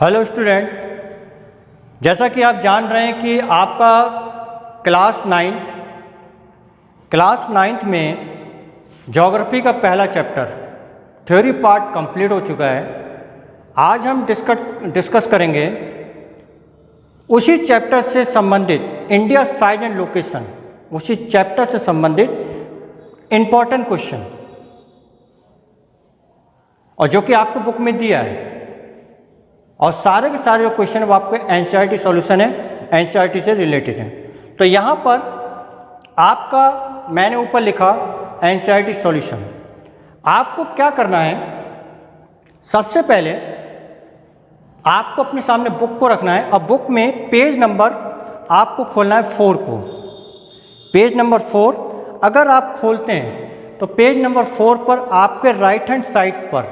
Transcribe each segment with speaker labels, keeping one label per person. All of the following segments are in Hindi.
Speaker 1: हेलो स्टूडेंट, जैसा कि आप जान रहे हैं कि आपका क्लास नाइन्थ में ज्योग्राफी का पहला चैप्टर थ्योरी पार्ट कंप्लीट हो चुका है। आज हम डिस्कस करेंगे उसी चैप्टर से संबंधित इंडिया साइज एंड लोकेशन, उसी चैप्टर से संबंधित इम्पॉर्टेंट क्वेश्चन, और जो कि आपको बुक में दिया है। और सारे के सारे जो क्वेश्चन वो आपके एनसीईआरटी सॉल्यूशन है, एनसीईआरटी से रिलेटेड है। तो यहाँ पर आपका मैंने ऊपर लिखा एनसीईआरटी सॉल्यूशन। आपको क्या करना है, सबसे पहले आपको अपने सामने बुक को रखना है। अब बुक में पेज नंबर आपको खोलना है 4 को। पेज नंबर 4 अगर आप खोलते हैं तो पेज नंबर 4 पर आपके राइट हैंड साइड पर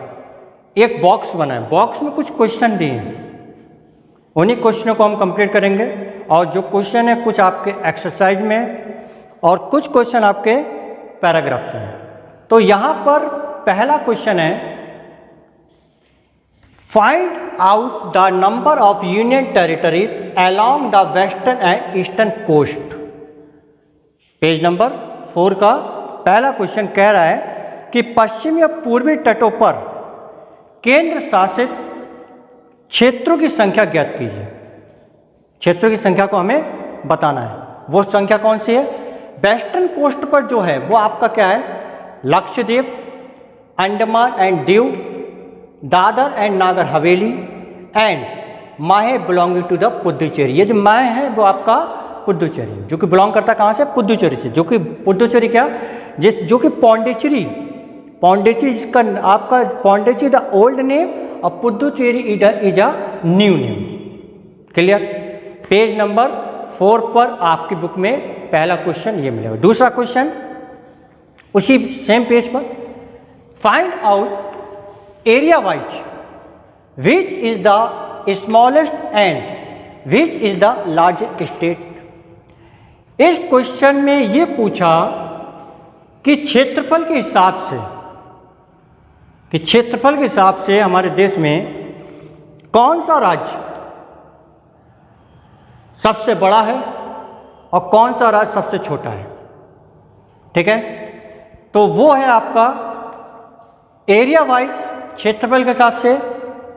Speaker 1: एक बॉक्स बना है। बॉक्स में कुछ क्वेश्चन दिए हैं, उन्हीं क्वेश्चनों को हम कंप्लीट करेंगे। और जो क्वेश्चन है कुछ आपके एक्सरसाइज में और कुछ क्वेश्चन आपके पैराग्राफ में। तो यहाँ पर पहला क्वेश्चन है, find out the number of union territories along the western and eastern coast. Page number 4 का पहला क्वेश्चन कह रहा है कि पश्चिमी और पूर्वी तटों पर केंद्र शासित क्षेत्रों की संख्या ज्ञात कीजिए। क्षेत्रों की संख्या को हमें बताना है। वो संख्या कौन सी है? वेस्टर्न कोस्ट पर जो है वो आपका क्या है? Lakshadweep, Andaman and Diu, Dadar and Nagar Haveli and माहे बिलोंगिंग टू द पुडुचेरी। ये जो माहे है वो आपका पुडुचेरी, जो कि बिलोंग करता कहाँ से? पुडुचेरी से। जो कि पुडुचेरी क्या, जो कि पौंडीचेरी जिसका आपका पौंडीचेरी द ओल्ड नेम और Puducherry is a new name. Clear? Page number 4 पर आपकी बुक में पहला क्वेश्चन ये मिलेगा। दूसरा क्वेश्चन उसी सेम पेज पर, find out area wise which is the smallest and which is the largest state. इस क्वेश्चन में ये पूछा कि क्षेत्रफल के हिसाब से हमारे देश में कौन सा राज्य सबसे बड़ा है और कौन सा राज्य सबसे छोटा है। ठीक है, तो वो है आपका एरिया वाइज, क्षेत्रफल के हिसाब से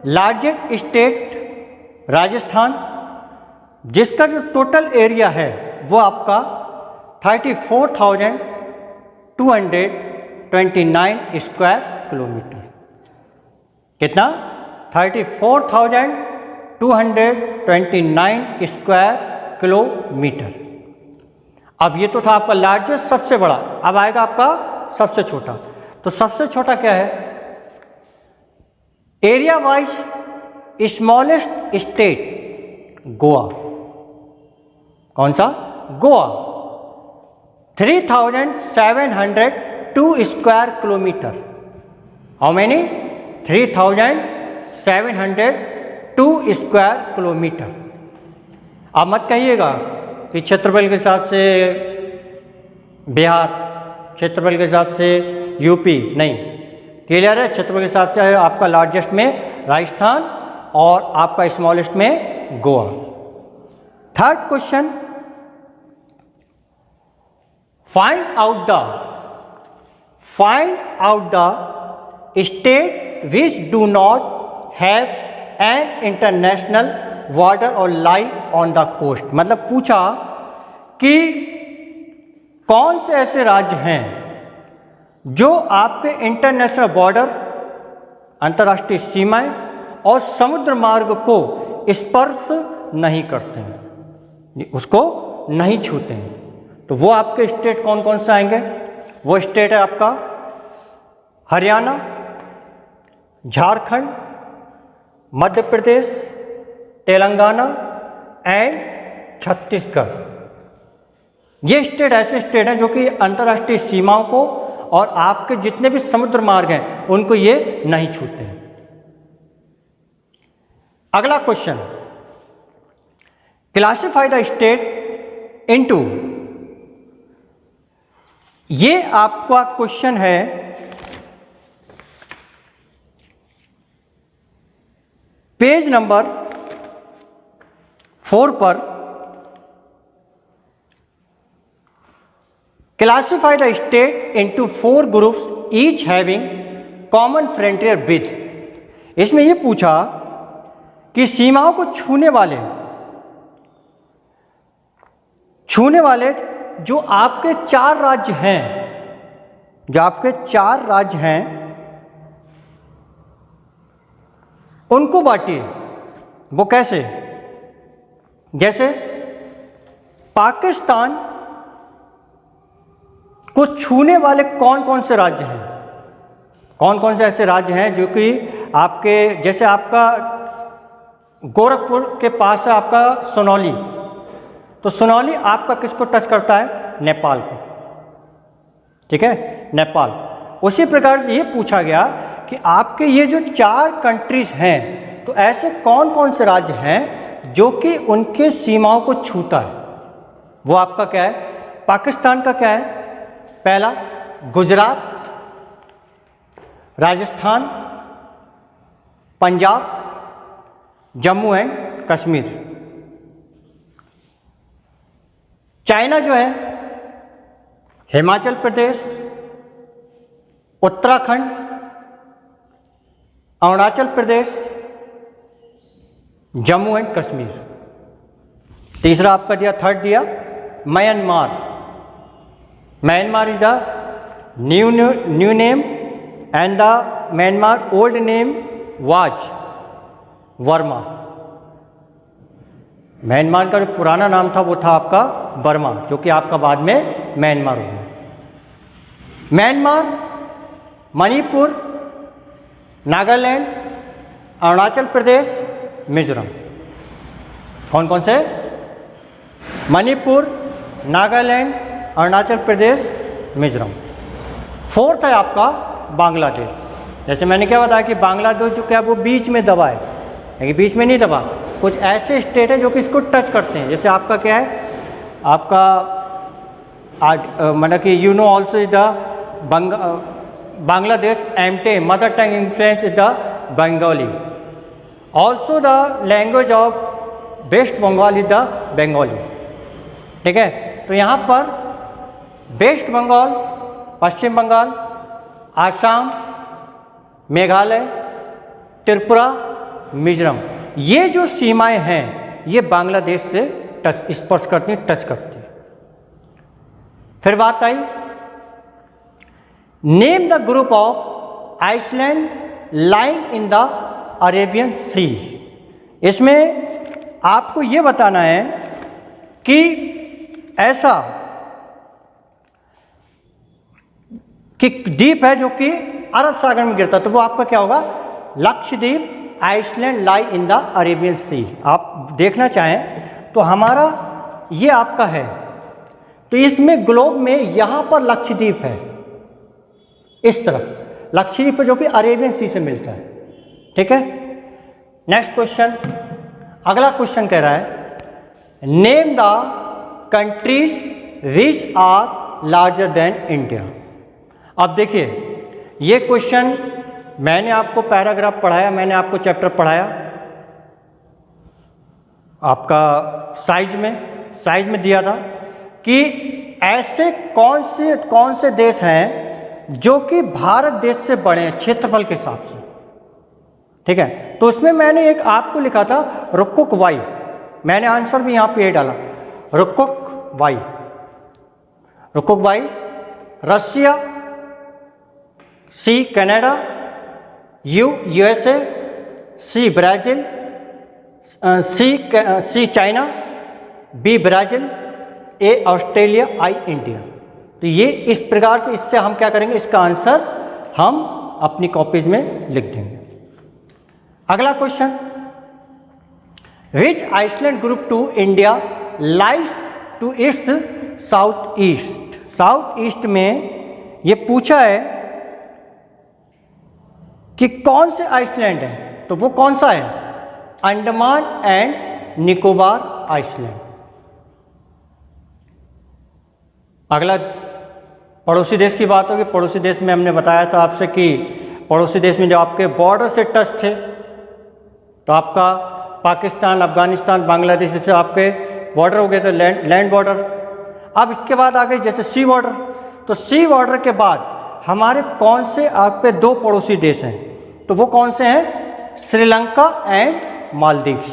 Speaker 1: लार्जेस्ट स्टेट राजस्थान, जिसका जो टोटल एरिया है वो आपका 34,229 स्क्वायर किलोमीटर। कितना? 34,229 स्क्वायर किलोमीटर। अब ये तो था आपका लार्जेस्ट, सबसे बड़ा। अब आएगा आपका सबसे छोटा। तो सबसे छोटा क्या है? Area wise smallest state Goa. कौन सा? Goa. 3,702 square kilometre. How many? 3,702 square kilometre. अब मत कहिएगा कि क्षेत्रफल के हिसाब से बिहार, क्षेत्रफल के हिसाब से यूपी, नहीं। क्लियर है? क्षेत्रफल के हिसाब से आपका लार्जेस्ट में राजस्थान और आपका स्मॉलेस्ट में Goa. Third question, find out the state which do not have an international border or lie on the coast। मतलब पूछा कि कौन से ऐसे राज्य हैं जो आपके इंटरनेशनल बॉर्डर, अंतर्राष्ट्रीय सीमाएं और समुद्र मार्ग को स्पर्श नहीं करते हैं, उसको नहीं छूते हैं। तो वो आपके स्टेट कौन कौन से आएंगे? वो स्टेट है आपका हरियाणा, झारखंड, मध्य प्रदेश, तेलंगाना एंड छत्तीसगढ़। ये स्टेट ऐसे स्टेट हैं जो कि अंतर्राष्ट्रीय सीमाओं को और आपके जितने भी समुद्र मार्ग हैं उनको ये नहीं छूते हैं। अगला question, classify the state into. ये आपका क्वेश्चन है पेज नंबर 4 पर classify the state into 4 groups each having common frontier with. इसमें ये पूछा कि सीमाओं को छूने वाले जो आपके 4 राज्य हैं, उनको बांटिए। वो कैसे? जैसे पाकिस्तान को छूने वाले कौन कौन से राज्य हैं, कौन कौन से ऐसे राज्य हैं जो कि आपके, जैसे आपका गोरखपुर के पास है आपका सोनौली, तो सोनौली आपका किसको टच करता है? नेपाल को, ठीक है, नेपाल। उसी प्रकार से ये पूछा गया कि आपके ये जो 4 कंट्रीज हैं, तो ऐसे कौन कौन से राज्य हैं जो कि उनके सीमाओं को छूता है। वो आपका क्या है? पाकिस्तान का क्या है? पहला गुजरात, राजस्थान, पंजाब, जम्मू एंड कश्मीर। चाइना जो है हिमाचल प्रदेश, उत्तराखंड, अरुणाचल प्रदेश, जम्मू एंड कश्मीर। तीसरा आपका दिया, थर्ड दिया Myanmar. Myanmar is the new name and the Myanmar old name was Verma. Myanmar का जो पुराना नाम था वो था आपका बर्मा, जो कि आपका बाद में म्यांमार हो गया। म्यांमार, मणिपुर, नागालैंड, अरुणाचल प्रदेश, मिजोरम। कौन कौन से? मणिपुर, नागालैंड, अरुणाचल प्रदेश, मिजोरम। 4th है आपका बांग्लादेश। जैसे मैंने क्या बताया कि बांग्लादेश जो क्या वो बीच में दबा है, लेकिन बीच में नहीं दबा, कुछ ऐसे स्टेट हैं जो कि इसको टच करते हैं। जैसे आपका क्या है, आपका मतलब कि you know also the Bangladesh एमटे mother tongue influence is the Bengali. Also the language of West Bengal is the Bengali, ठीक है। तो यहाँ पर वेस्ट बंगाल, पश्चिम बंगाल, आसाम, मेघालय, त्रिपुरा, मिजोरम, ये जो सीमाएं हैं ये बांग्लादेश से स्पर्श करती हैं, टच करती हैं। फिर बात आई name the group of island lying in the Arabian Sea. इसमें आपको ये बताना है कि ऐसा कि द्वीप है जो कि अरब सागर में गिरता है, तो वो आपका क्या होगा? Lakshadweep island lie in the Arabian Sea. आप देखना चाहें तो हमारा ये आपका है, तो इसमें ग्लोब में यहाँ पर लक्षद्वीप है, इस तरफ लक्षद्वीप है जो कि अरेबियन सी से मिलता है, ठीक है। नेक्स्ट क्वेश्चन, अगला क्वेश्चन कह रहा है name the countries which are larger than India. अब देखिए ये क्वेश्चन मैंने आपको पैराग्राफ पढ़ाया, मैंने आपको चैप्टर पढ़ाया आपका साइज में दिया था कि ऐसे कौन से देश हैं जो कि भारत देश से बड़े हैं क्षेत्रफल के हिसाब से, ठीक है। तो उसमें मैंने एक आपको लिखा था रुक्कुक वाई, मैंने आंसर भी यहाँ पे ये डाला रुक्कुक वाई, Russia, C Canada, USA, C Brazil, C China, B Brazil, A Australia, I India. तो ये इस प्रकार से, इससे हम क्या करेंगे, इसका आंसर हम अपनी कॉपीज में लिख देंगे। अगला question, which island group to India lies to its south east में ये पूछा है कि कौन से आइसलैंड है, तो वो कौन सा है? Andaman and Nicobar island. अगला पड़ोसी देश की बात होगी। पड़ोसी देश में हमने बताया था आपसे कि पड़ोसी देश में जो आपके बॉर्डर से टच थे, तो आपका पाकिस्तान, अफगानिस्तान, बांग्लादेश, जैसे आपके बॉर्डर हो गए तो लैंड बॉर्डर। अब इसके बाद आ गए जैसे सी बॉर्डर, तो सी बॉर्डर के बाद हमारे कौन से आपके दो पड़ोसी देश हैं, तो वो कौन से हैं? श्रीलंका एंड मालदीव्स।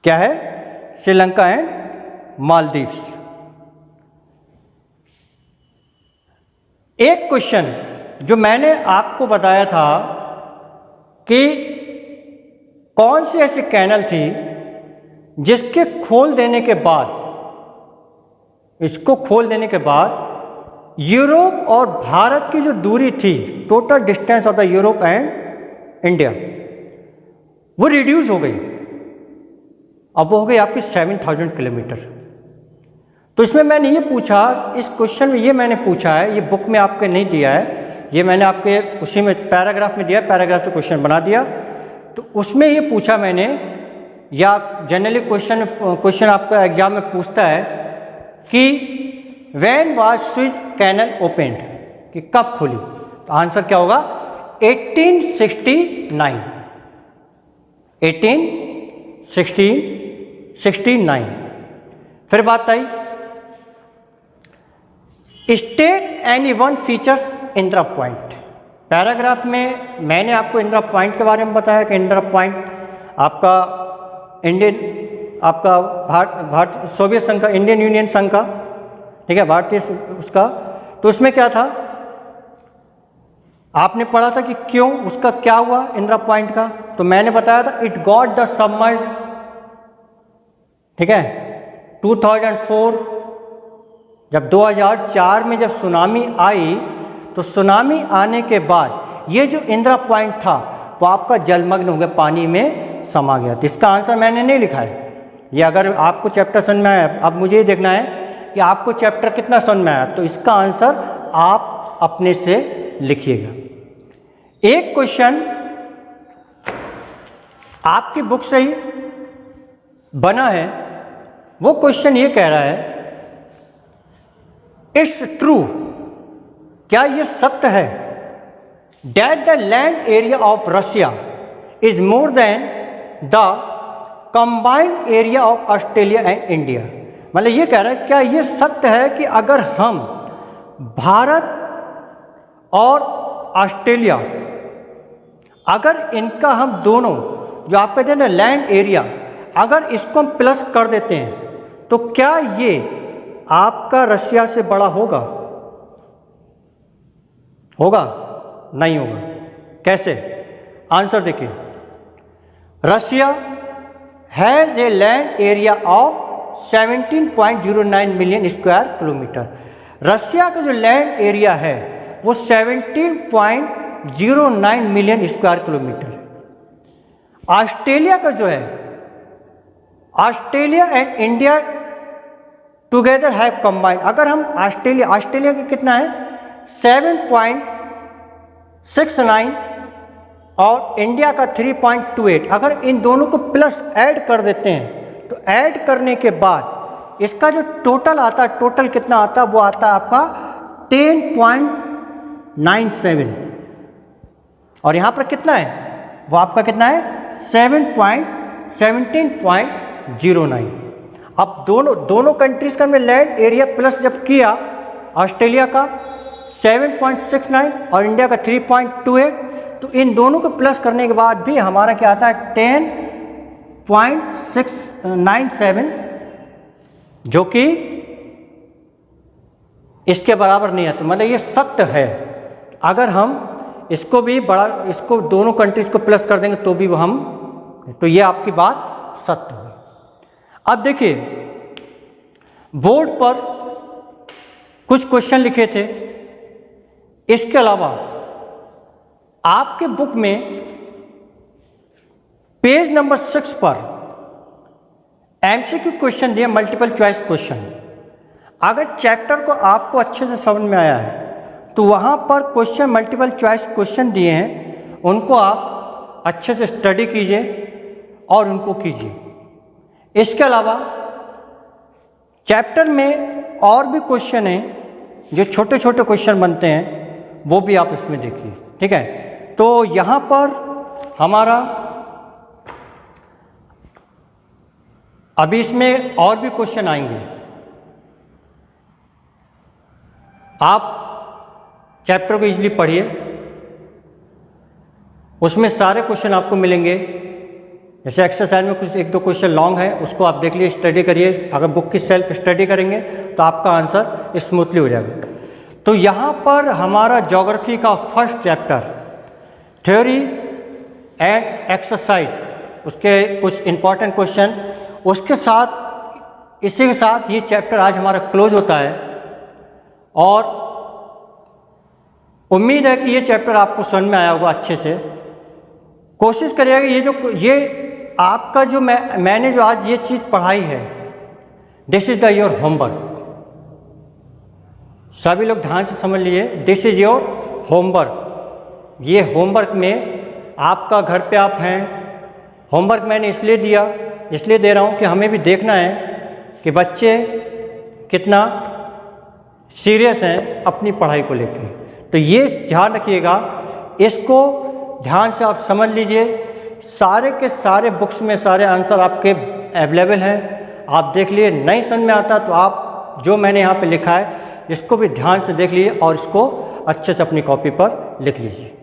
Speaker 1: क्या है? श्रीलंका एंड मालदीव्स। एक क्वेश्चन जो मैंने आपको बताया था कि कौन सी ऐसी कैनल थी जिसके खोल देने के बाद, इसको खोल देने के बाद यूरोप और भारत की जो दूरी थी, total distance of the Europe and India, वो रिड्यूस हो गई। अब वो हो गई आपकी 7000 किलोमीटर। तो इसमें मैंने ये पूछा, इस क्वेश्चन में ये मैंने पूछा है, ये बुक में आपके नहीं दिया है, ये मैंने आपके उसी में पैराग्राफ में दिया, पैराग्राफ से क्वेश्चन बना दिया। तो उसमें ये पूछा मैंने, या जनरली क्वेश्चन आपका एग्जाम में पूछता है कि when was Suez canal opened, कि कब खुली, तो आंसर क्या होगा? 1869। 1869। फिर बात आई, state any one features Indira Point. Paragraph में मैंने आपको इंदिरा पॉइंट के बारे में बताया कि इंदिरा पॉइंट आपका भारत सोवियत संघ का, इंडियन यूनियन संघ का, ठीक है, भारतीय उसका। तो उसमें क्या था, आपने पढ़ा था कि क्यों, उसका क्या हुआ इंदिरा पॉइंट का, तो मैंने बताया था इट गॉट द सबमर्ज्ड, ठीक है। 2004 जब 2004 में जब सुनामी आई, तो सुनामी आने के बाद ये जो इंदिरा पॉइंट था वो आपका जलमग्न हो गया, पानी में समा गया। तो इसका आंसर मैंने नहीं लिखा है, ये अगर आपको चैप्टर समझ में आया, अब मुझे ये देखना है कि आपको चैप्टर कितना समझ में आया, तो इसका आंसर आप अपने से लिखिएगा। एक क्वेश्चन आपकी बुक से ही बना है, वो क्वेश्चन ये कह रहा है, इट्स ट्रू, क्या ये सत्य है, that the land area of Russia is more than the combined area of Australia and India. मतलब ये कह रहा है, क्या ये सत्य है कि अगर हम भारत और ऑस्ट्रेलिया, अगर इनका हम दोनों जो आप कहते हैं ना लैंड एरिया, अगर इसको हम प्लस कर देते हैं, तो क्या ये आपका रशिया से बड़ा होगा? होगा? नहीं होगा। कैसे? आंसर देखिए, Russia has a land area of 17.09 million square kilometre. Russia का जो लैंड एरिया है वो 17.09 मिलियन स्क्वायर किलोमीटर। ऑस्ट्रेलिया का जो है, Australia and India together have combined, अगर हम ऑस्ट्रेलिया का कितना है 7.69 और इंडिया का 3.28, अगर इन दोनों को प्लस ऐड कर देते हैं, तो ऐड करने के बाद इसका जो टोटल आता है, टोटल कितना आता है, वो आता है आपका 10.97, और यहाँ पर कितना है, वो आपका कितना है 17.09। अब दोनों कंट्रीज का मैं लैंड एरिया प्लस जब किया, ऑस्ट्रेलिया का 7.69 और इंडिया का 3.28, तो इन दोनों को प्लस करने के बाद भी हमारा क्या आता है 10.697, जो कि इसके बराबर नहीं है। तो मतलब ये सत्य है, अगर हम इसको भी इसको दोनों कंट्रीज को प्लस कर देंगे तो भी हम, तो ये आपकी बात सत्य है। अब देखिए, बोर्ड पर कुछ क्वेश्चन लिखे थे, इसके अलावा आपके बुक में पेज नंबर 6 पर एमसीक्यू क्वेश्चन दिए, मल्टीपल चॉइस क्वेश्चन। अगर चैप्टर को आपको अच्छे से समझ में आया है तो वहाँ पर क्वेश्चन, मल्टीपल चॉइस क्वेश्चन दिए हैं, उनको आप अच्छे से स्टडी कीजिए और उनको कीजिए। इसके अलावा चैप्टर में और भी क्वेश्चन हैं, जो छोटे छोटे क्वेश्चन बनते हैं, वो भी आप इसमें देखिए, ठीक है। तो यहाँ पर हमारा अभी इसमें और भी क्वेश्चन आएंगे। आप चैप्टर को इजीली पढ़िए, उसमें सारे क्वेश्चन आपको मिलेंगे। जैसे एक्सरसाइज में कुछ 1-2 क्वेश्चन लॉन्ग है, उसको आप देख लिए, स्टडी करिए। अगर बुक की सेल्फ स्टडी करेंगे तो आपका आंसर स्मूथली हो जाएगा। तो यहाँ पर हमारा ज्योग्राफी का first chapter theory and exercise, उसके कुछ इंपॉर्टेंट क्वेश्चन, उसके साथ इसी के साथ ये चैप्टर आज हमारा क्लोज होता है। और उम्मीद है कि ये चैप्टर आपको समझ में आया होगा अच्छे से। कोशिश करिएगा ये आपका जो मैंने जो आज ये चीज़ पढ़ाई है, this is the your homework. सभी लोग ध्यान से समझ लीजिए, दिस इज़ योर होमवर्क। ये होमवर्क में आपका घर पे आप हैं, होमवर्क मैंने इसलिए दे रहा हूँ कि हमें भी देखना है कि बच्चे कितना सीरियस हैं अपनी पढ़ाई को लेकर। तो ये ध्यान रखिएगा, इसको ध्यान से आप समझ लीजिए। सारे के सारे बुक्स में सारे आंसर आपके अवेलेबल हैं, आप देख लिए। नहीं समझ में आता तो आप जो मैंने यहाँ पे लिखा है इसको भी ध्यान से देख लीजिए और इसको अच्छे से अपनी कॉपी पर लिख लीजिए।